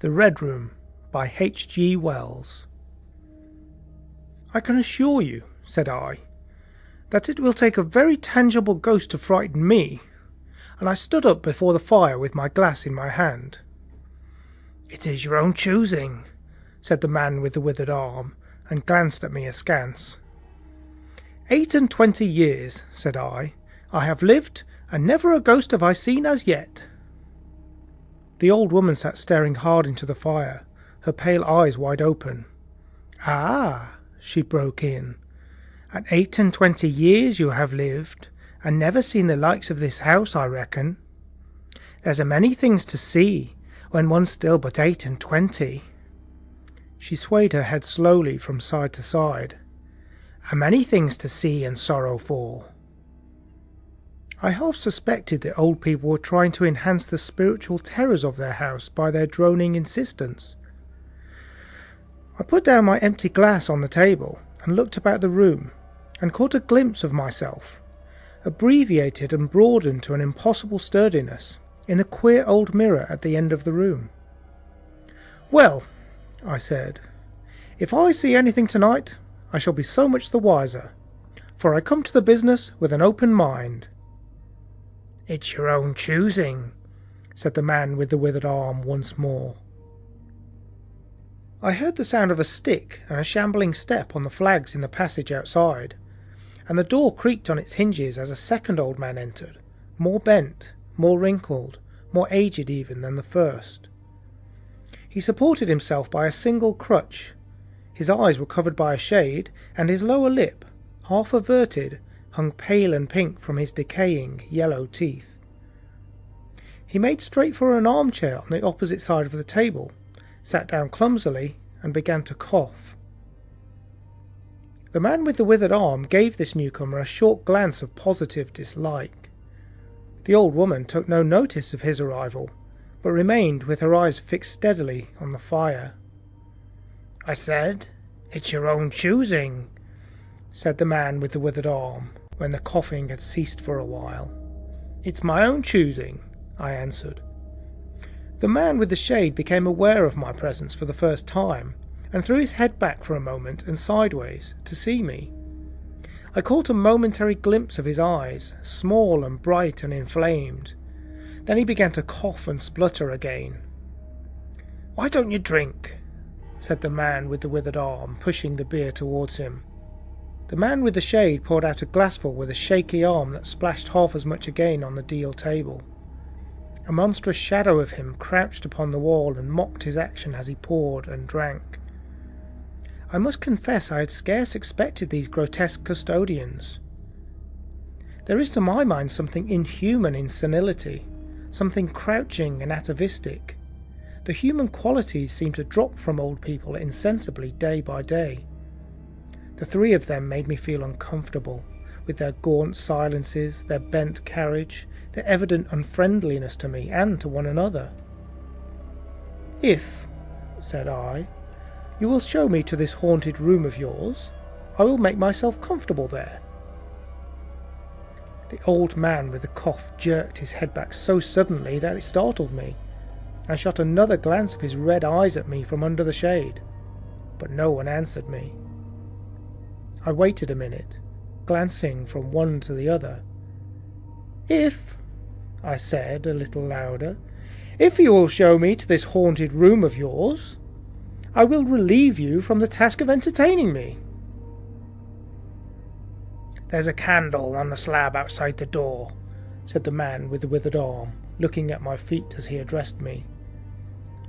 The Red Room by H.G. Wells. "I can assure you," said I, "that it will take a very tangible ghost to frighten me," and I stood up before the fire with my glass in my hand. "It is your own choosing," said the man with the withered arm, and glanced at me askance. 28 years, said I have lived, and never a ghost have I seen as yet." The old woman sat staring hard into the fire, her pale eyes wide open. "Ah," she broke in, "at 28 years you have lived, and never seen the likes of this house, I reckon. There's a many things to see, when one's still but 28. She swayed her head slowly from side to side. "A many things to see and sorrow for." I half suspected that old people were trying to enhance the spiritual terrors of their house by their droning insistence. I put down my empty glass on the table and looked about the room, and caught a glimpse of myself, abbreviated and broadened to an impossible sturdiness, in the queer old mirror at the end of the room. "Well," I said, "if I see anything tonight, I shall be so much the wiser, for I come to the business with an open mind." "It's your own choosing," said the man with the withered arm once more. I heard the sound of a stick and a shambling step on the flags in the passage outside, and the door creaked on its hinges as a second old man entered, more bent, more wrinkled, more aged even than the first. He supported himself by a single crutch. His eyes were covered by a shade, and his lower lip, half averted, hung pale and pink from his decaying yellow teeth. He made straight for an armchair on the opposite side of the table, sat down clumsily, and began to cough. The man with the withered arm gave this newcomer a short glance of positive dislike. The old woman took no notice of his arrival, but remained with her eyes fixed steadily on the fire. "I said, it's your own choosing," said the man with the withered arm, when the coughing had ceased for a while. "It's my own choosing," I answered. The man with the shade became aware of my presence for the first time, and threw his head back for a moment and sideways to see me. I caught a momentary glimpse of his eyes, small and bright and inflamed. Then he began to cough and splutter again. "Why don't you drink?" said the man with the withered arm, pushing the beer towards him. The man with the shade poured out a glassful with a shaky arm that splashed half as much again on the deal table. A monstrous shadow of him crouched upon the wall and mocked his action as he poured and drank. I must confess I had scarce expected these grotesque custodians. There is to my mind something inhuman in senility, something crouching and atavistic. The human qualities seem to drop from old people insensibly day by day. The three of them made me feel uncomfortable, with their gaunt silences, their bent carriage, their evident unfriendliness to me and to one another. "If," said I, "you will show me to this haunted room of yours, I will make myself comfortable there." The old man with the cough jerked his head back so suddenly that it startled me, and shot another glance of his red eyes at me from under the shade, but no one answered me. I waited a minute, glancing from one to the other. "If," I said a little louder, "if you will show me to this haunted room of yours, I will relieve you from the task of entertaining me." "There's a candle on the slab outside the door," said the man with the withered arm, looking at my feet as he addressed me.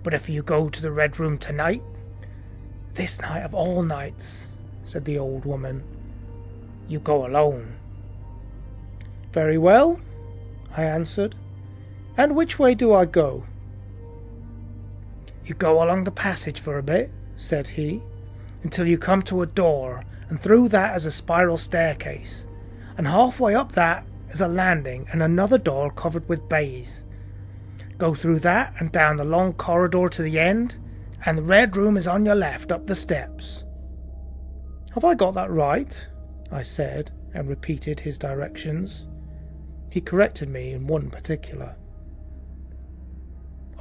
"But if you go to the Red Room tonight—" "This night of all nights," said the old woman, "you go alone." "Very well," I answered. "And which way do I go?" "You go along the passage for a bit," said he, "until you come to a door, and through that is a spiral staircase, and halfway up that is a landing and another door covered with baize. Go through that and down the long corridor to the end, and the Red Room is on your left up the steps." "Have I got that right?" I said, and repeated his directions. He corrected me in one particular.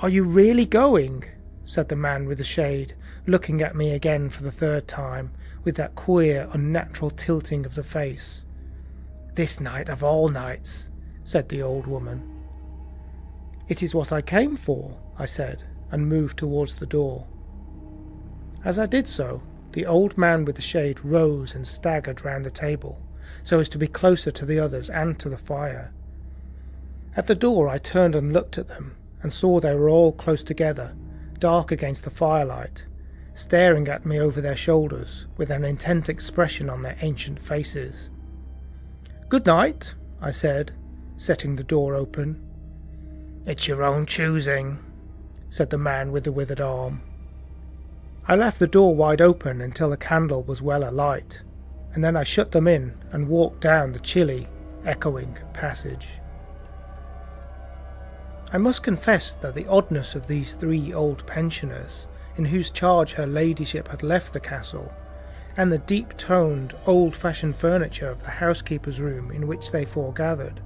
"Are you really going?" said the man with the shade, looking at me again for the third time, with that queer, unnatural tilting of the face. "This night of all nights," said the old woman. "It is what I came for," I said, and moved towards the door. As I did so, the old man with the shade rose and staggered round the table, so as to be closer to the others and to the fire. At the door I turned and looked at them, and saw they were all close together, dark against the firelight, staring at me over their shoulders with an intent expression on their ancient faces. "Good night," I said, setting the door open. "It's your own choosing," said the man with the withered arm. I left the door wide open until the candle was well alight, and then I shut them in and walked down the chilly, echoing passage. I must confess that the oddness of these 3 old pensioners, in whose charge her ladyship had left the castle, and the deep-toned, old-fashioned furniture of the housekeeper's room in which they foregathered,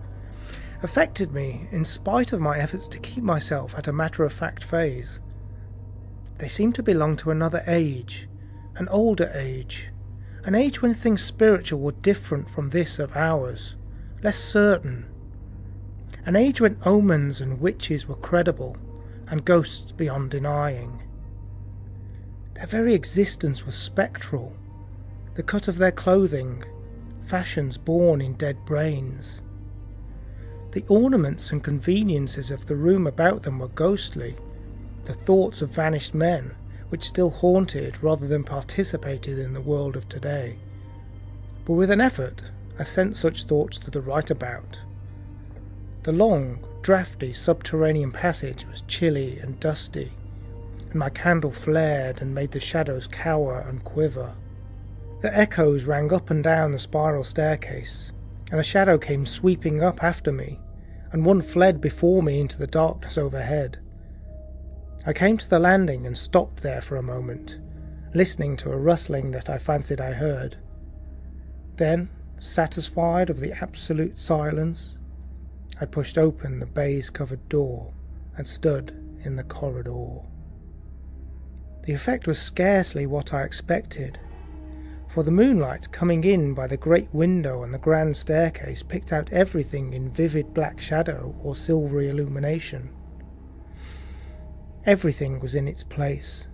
affected me in spite of my efforts to keep myself at a matter-of-fact phase. They seemed to belong to another age, an older age, an age when things spiritual were different from this of ours, less certain, an age when omens and witches were credible, and ghosts beyond denying. Their very existence was spectral, the cut of their clothing, fashions born in dead brains. The ornaments and conveniences of the room about them were ghostly, the thoughts of vanished men, which still haunted rather than participated in the world of today. But with an effort I sent such thoughts to the right about. The long, draughty subterranean passage was chilly and dusty, and my candle flared and made the shadows cower and quiver. The echoes rang up and down the spiral staircase, and a shadow came sweeping up after me, and one fled before me into the darkness overhead. I came to the landing and stopped there for a moment, listening to a rustling that I fancied I heard. Then, satisfied of the absolute silence, I pushed open the baize-covered door and stood in the corridor. The effect was scarcely what I expected, for the moonlight coming in by the great window and the grand staircase picked out everything in vivid black shadow or silvery illumination. Everything was in its place.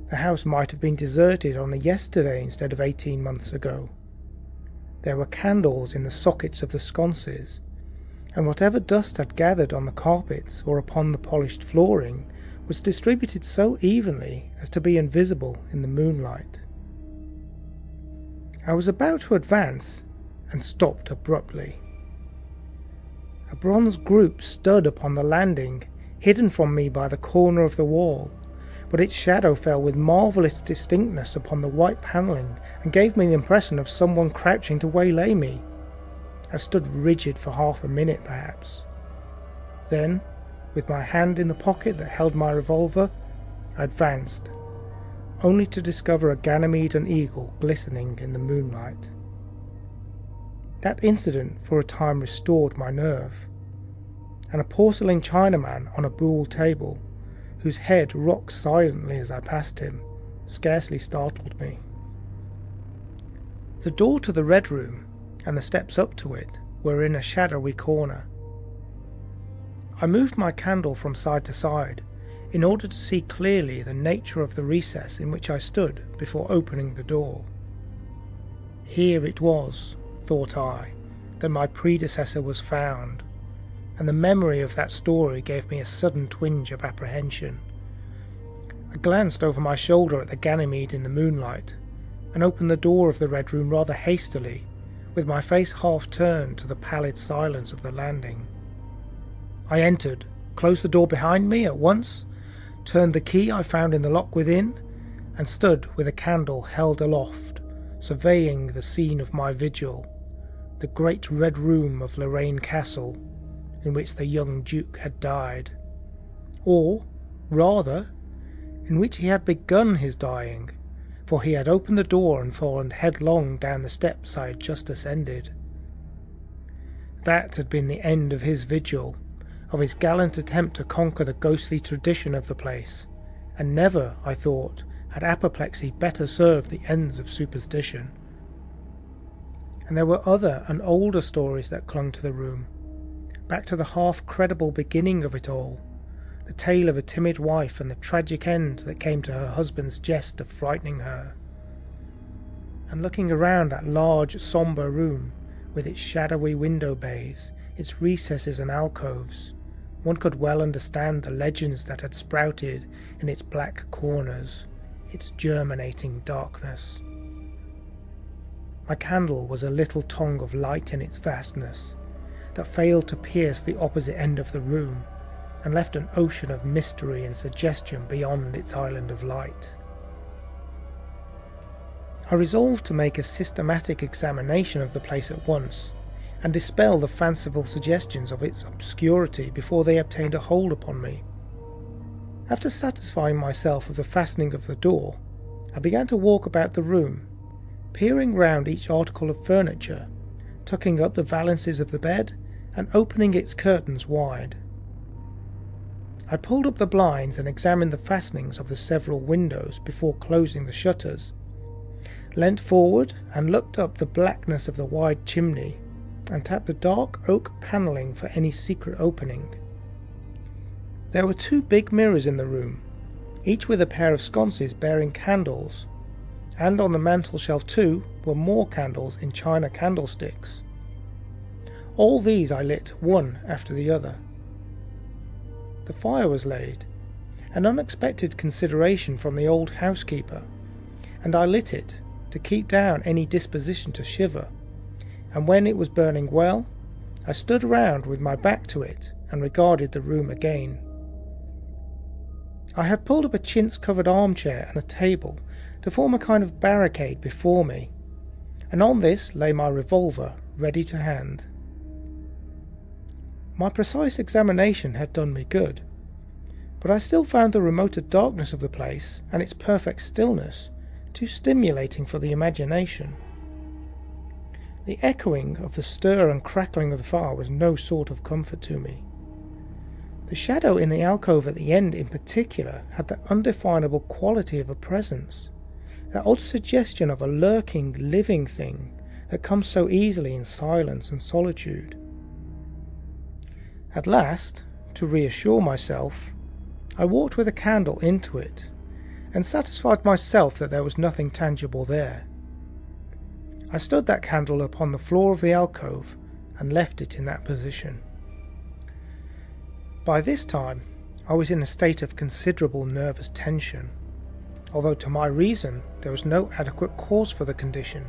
The house might have been deserted only yesterday instead of 18 months ago. There were candles in the sockets of the sconces, and whatever dust had gathered on the carpets or upon the polished flooring was distributed so evenly as to be invisible in the moonlight. I was about to advance and stopped abruptly. A bronze group stood upon the landing, hidden from me by the corner of the wall, but its shadow fell with marvellous distinctness upon the white panelling and gave me the impression of someone crouching to waylay me. I stood rigid for half a minute perhaps. Then, with my hand in the pocket that held my revolver, I advanced, only to discover a Ganymede and eagle glistening in the moonlight. That incident for a time restored my nerve, and a porcelain Chinaman on a buhl table, whose head rocked silently as I passed him, scarcely startled me. The door to the Red Room and the steps up to it were in a shadowy corner. I moved my candle from side to side in order to see clearly the nature of the recess in which I stood before opening the door. Here it was, thought I, that my predecessor was found, and the memory of that story gave me a sudden twinge of apprehension. I glanced over my shoulder at the Ganymede in the moonlight, and opened the door of the Red Room rather hastily, with my face half turned to the pallid silence of the landing. I entered, closed the door behind me at once, turned the key I found in the lock within, and stood with a candle held aloft, surveying the scene of my vigil, the great Red Room of Lorraine Castle, in which the young Duke had died, or, rather, in which he had begun his dying, for he had opened the door and fallen headlong down the steps I had just ascended. That had been the end of his vigil, of his gallant attempt to conquer the ghostly tradition of the place, and never, I thought, had apoplexy better served the ends of superstition. And there were other and older stories that clung to the room, back to the half-credible beginning of it all, the tale of a timid wife and the tragic end that came to her husband's jest of frightening her. And looking around that large, sombre room, with its shadowy window bays, its recesses and alcoves, one could well understand the legends that had sprouted in its black corners, its germinating darkness. My candle was a little tongue of light in its vastness, that failed to pierce the opposite end of the room, and left an ocean of mystery and suggestion beyond its island of light. I resolved to make a systematic examination of the place at once, and dispel the fanciful suggestions of its obscurity before they obtained a hold upon me. After satisfying myself of the fastening of the door, I began to walk about the room, peering round each article of furniture, tucking up the valances of the bed, and opening its curtains wide. I pulled up the blinds and examined the fastenings of the several windows before closing the shutters, leant forward and looked up the blackness of the wide chimney, and tapped the dark oak panelling for any secret opening. There were 2 big mirrors in the room, each with a pair of sconces bearing candles, and on the mantel-shelf too were more candles in china candlesticks. All these I lit one after the other. The fire was laid, an unexpected consideration from the old housekeeper, and I lit it to keep down any disposition to shiver, and when it was burning well, I stood round with my back to it and regarded the room again. I had pulled up a chintz-covered armchair and a table to form a kind of barricade before me, and on this lay my revolver ready to hand. My precise examination had done me good, but I still found the remoter darkness of the place and its perfect stillness too stimulating for the imagination. The echoing of the stir and crackling of the fire was no sort of comfort to me. The shadow in the alcove at the end in particular had that undefinable quality of a presence, that odd suggestion of a lurking, living thing that comes so easily in silence and solitude. At last, to reassure myself, I walked with a candle into it, and satisfied myself that there was nothing tangible there. I stood that candle upon the floor of the alcove, and left it in that position. By this time I was in a state of considerable nervous tension, although to my reason there was no adequate cause for the condition.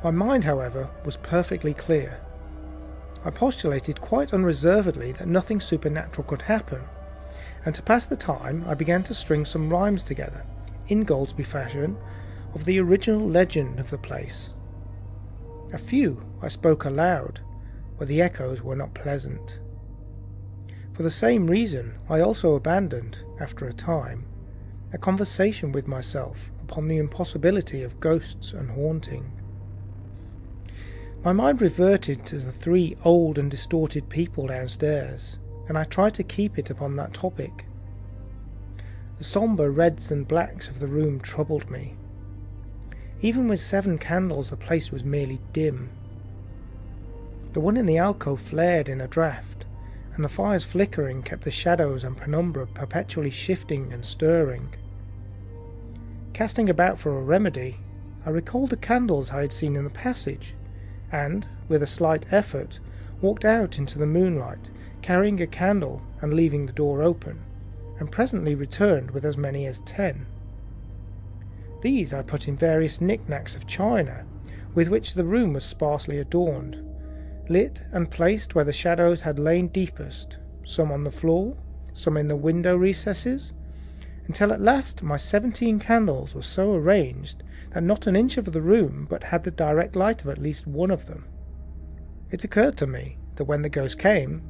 My mind, however, was perfectly clear. I postulated quite unreservedly that nothing supernatural could happen, and to pass the time I began to string some rhymes together, Ingoldsby fashion, of the original legend of the place. A few I spoke aloud, where the echoes were not pleasant. For the same reason I also abandoned, after a time, a conversation with myself upon the impossibility of ghosts and haunting. My mind reverted to the 3 old and distorted people downstairs, and I tried to keep it upon that topic. The sombre reds and blacks of the room troubled me. Even with 7 candles the place was merely dim. The one in the alcove flared in a draught, and the fire's flickering kept the shadows and penumbra perpetually shifting and stirring. Casting about for a remedy, I recalled the candles I had seen in the passage, and, with a slight effort, walked out into the moonlight, carrying a candle and leaving the door open, and presently returned with as many as 10. These I put in various knick-knacks of china, with which the room was sparsely adorned, lit and placed where the shadows had lain deepest, some on the floor, some in the window recesses, until at last my 17 candles were so arranged that not an inch of the room but had the direct light of at least one of them. It occurred to me that when the ghost came,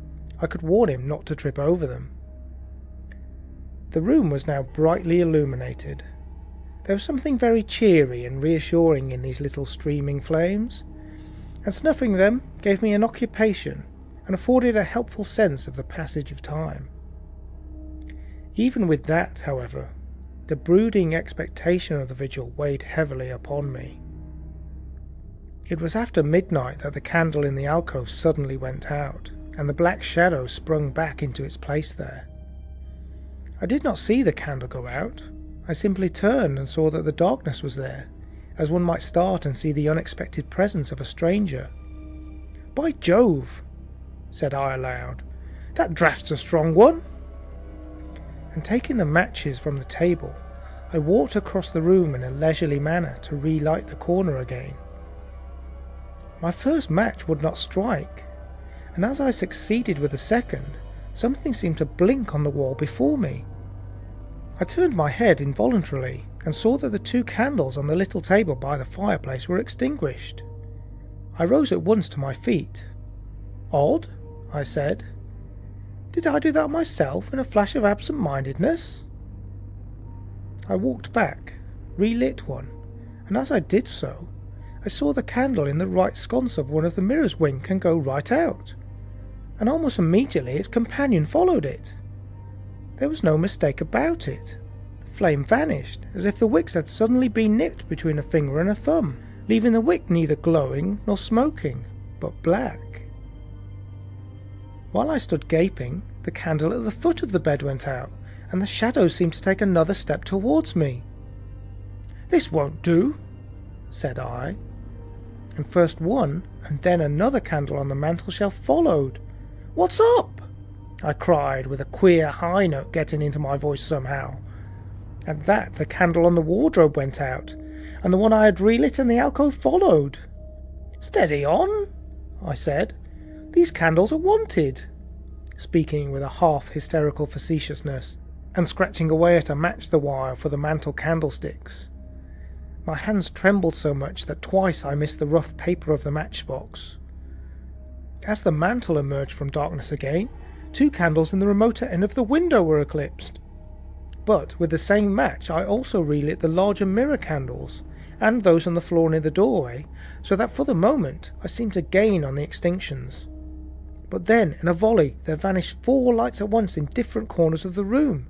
I could warn him not to trip over them. The room was now brightly illuminated. There was something very cheery and reassuring in these little streaming flames, and snuffing them gave me an occupation and afforded a helpful sense of the passage of time. Even with that, however, the brooding expectation of the vigil weighed heavily upon me. It was after midnight that the candle in the alcove suddenly went out, and the black shadow sprung back into its place there. I did not see the candle go out. I simply turned and saw that the darkness was there, as one might start and see the unexpected presence of a stranger. "By Jove," said I aloud, "that draft's a strong one." And taking the matches from the table, I walked across the room in a leisurely manner to relight the corner again. My first match would not strike, and as I succeeded with the second, something seemed to blink on the wall before me. I turned my head involuntarily and saw that the 2 candles on the little table by the fireplace were extinguished. I rose at once to my feet. "Odd," I said. "Did I do that myself in a flash of absent-mindedness?" I walked back, relit one, and as I did so, I saw the candle in the right sconce of one of the mirrors wink and go right out, and almost immediately its companion followed it. There was no mistake about it. The flame vanished, as if the wicks had suddenly been nipped between a finger and a thumb, leaving the wick neither glowing nor smoking, but black. While I stood gaping, the candle at the foot of the bed went out, and the shadow seemed to take another step towards me. "This won't do," said I, and first one and then another candle on the mantelshelf followed. "What's up?" I cried, with a queer high note getting into my voice somehow. At that the candle on the wardrobe went out, and the one I had relit in the alcove followed. "Steady on," I said. "These candles are wanted," speaking with a half-hysterical facetiousness, and scratching away at a match the while for the mantel candlesticks. My hands trembled so much that twice I missed the rough paper of the matchbox. As the mantel emerged from darkness again, 2 candles in the remoter end of the window were eclipsed. But with the same match I also relit the larger mirror candles, and those on the floor near the doorway, so that for the moment I seemed to gain on the extinctions. But then, in a volley, there vanished 4 lights at once in different corners of the room,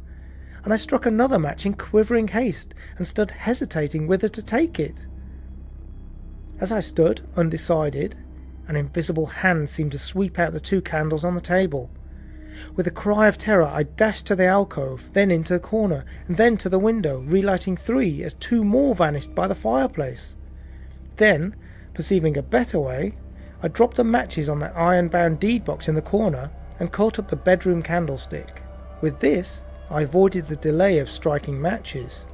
and I struck another match in quivering haste, and stood hesitating whither to take it. As I stood undecided, an invisible hand seemed to sweep out the 2 candles on the table. With a cry of terror I dashed to the alcove, then into the corner, and then to the window, relighting 3 as 2 more vanished by the fireplace. Then, perceiving a better way, I dropped the matches on the iron-bound deed box in the corner and caught up the bedroom candlestick. With this I avoided the delay of striking matches.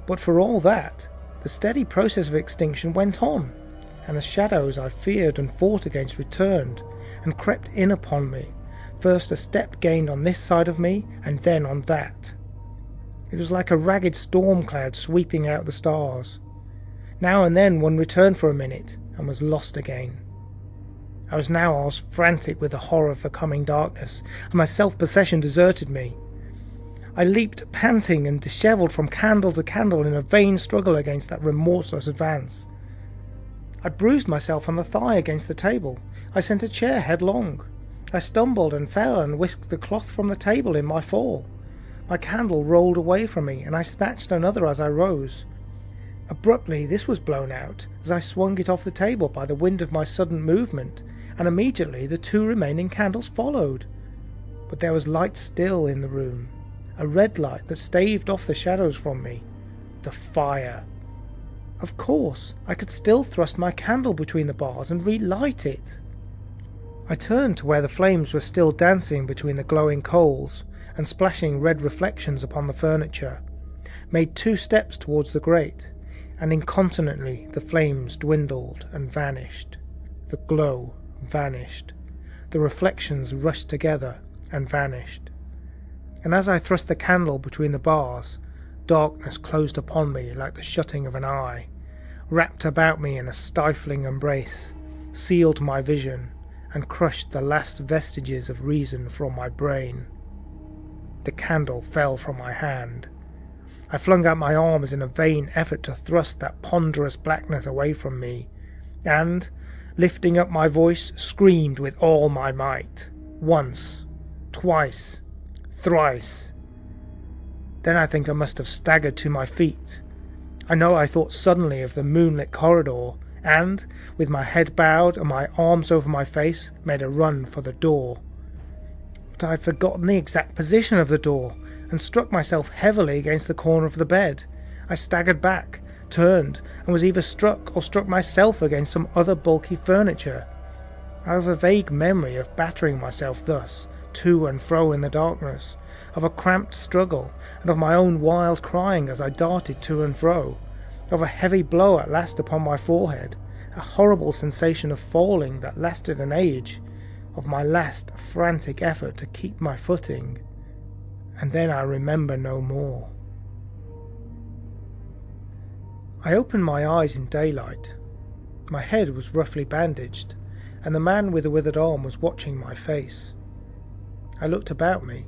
But for all that, the steady process of extinction went on, and the shadows I feared and fought against returned and crept in upon me, first a step gained on this side of me, and then on that. It was like a ragged storm cloud sweeping out the stars. Now and then one returned for a minute, and was lost again. I was frantic with the horror of the coming darkness, and my self-possession deserted me. I leaped panting and dishevelled from candle to candle in a vain struggle against that remorseless advance. I bruised myself on the thigh against the table. I sent a chair headlong. I stumbled and fell and whisked the cloth from the table in my fall. My candle rolled away from me, and I snatched another as I rose. Abruptly this was blown out as I swung it off the table by the wind of my sudden movement, and immediately the 2 remaining candles followed. But there was light still in the room, a red light that staved off the shadows from me. The fire. Of course, I could still thrust my candle between the bars and relight it. I turned to where the flames were still dancing between the glowing coals and splashing red reflections upon the furniture, made 2 steps towards the grate, and incontinently the flames dwindled and vanished. The glow vanished. The reflections rushed together and vanished. And as I thrust the candle between the bars, darkness closed upon me like the shutting of an eye, wrapped about me in a stifling embrace, sealed my vision, and crushed the last vestiges of reason from my brain. The candle fell from my hand. I flung out my arms in a vain effort to thrust that ponderous blackness away from me, and, lifting up my voice, screamed with all my might, once, twice, thrice, Then I think I must have staggered to my feet. I know I thought suddenly of the moonlit corridor, and, with my head bowed and my arms over my face, made a run for the door. But I had forgotten the exact position of the door, and struck myself heavily against the corner of the bed. I staggered back, turned, and was either struck or struck myself against some other bulky furniture. I have a vague memory of battering myself thus, to and fro in the darkness, of a cramped struggle, and of my own wild crying as I darted to and fro, of a heavy blow at last upon my forehead, a horrible sensation of falling that lasted an age, of my last frantic effort to keep my footing, and then I remember no more. I opened my eyes in daylight. My head was roughly bandaged, and the man with the withered arm was watching my face. I looked about me,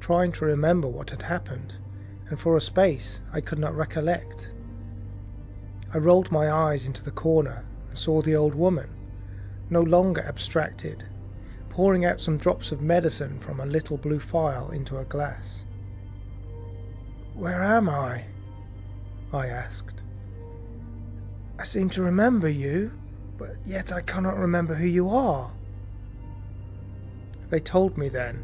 trying to remember what had happened, and for a space I could not recollect. I rolled my eyes into the corner and saw the old woman, no longer abstracted, pouring out some drops of medicine from a little blue phial into a glass. "Where am I?" I asked. "I seem to remember you, but yet I cannot remember who you are." They told me then,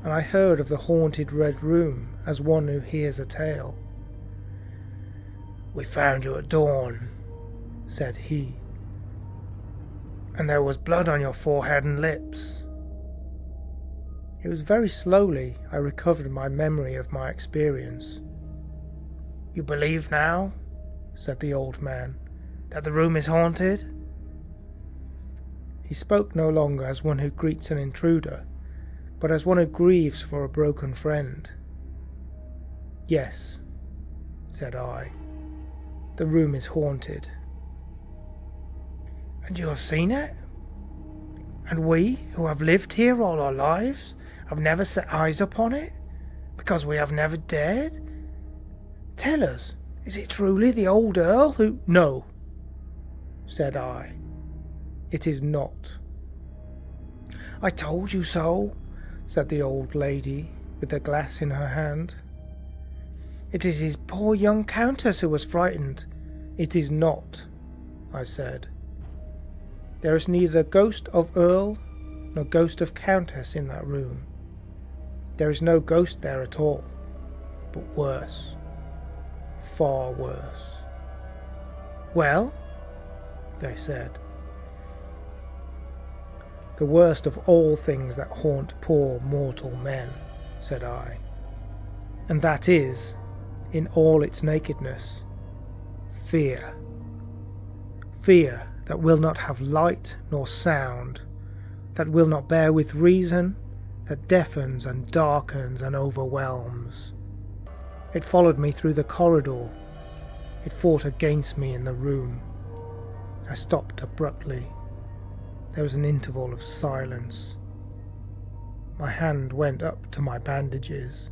and I heard of the haunted Red Room as one who hears a tale. "We found you at dawn," said he, "and there was blood on your forehead and lips." It was very slowly I recovered my memory of my experience. "You believe now," said the old man, "that the room is haunted?" He spoke no longer as one who greets an intruder, but as one who grieves for a broken friend. "Yes," said I, "the room is haunted." "And you have seen it? And we, who have lived here all our lives, have never set eyes upon it, because we have never dared? Tell us, is it truly the old Earl who—" "No," said I, "it is not." "I told you so," said the old lady, with the glass in her hand. "It is his poor young countess who was frightened." "It is not," I said. "There is neither ghost of Earl nor ghost of Countess in that room. There is no ghost there at all, but worse, far worse." "Well?" they said. "The worst of all things that haunt poor mortal men," said I, "and that is, in all its nakedness, fear. Fear that will not have light nor sound, that will not bear with reason, that deafens and darkens and overwhelms. It followed me through the corridor. It fought against me in the room." I stopped abruptly. There was an interval of silence. My hand went up to my bandages.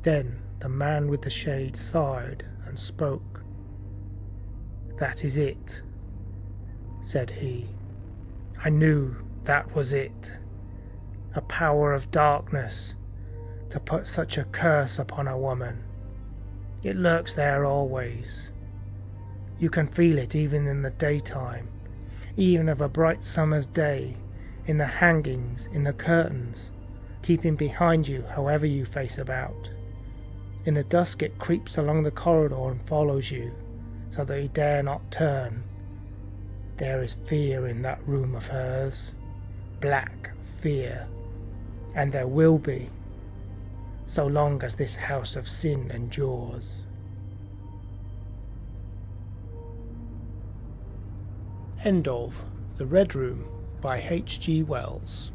Then the man with the shade sighed and spoke. "That is it," said he. "I knew that was it. A power of darkness, to put such a curse upon a woman. It lurks there always. You can feel it even in the daytime, even of a bright summer's day, in the hangings, in the curtains, keeping behind you however you face about. In the dusk it creeps along the corridor and follows you, so that you dare not turn. There is fear in that room of hers, black fear, and there will be, so long as this house of sin endures." End of The Red Room by H. G. Wells.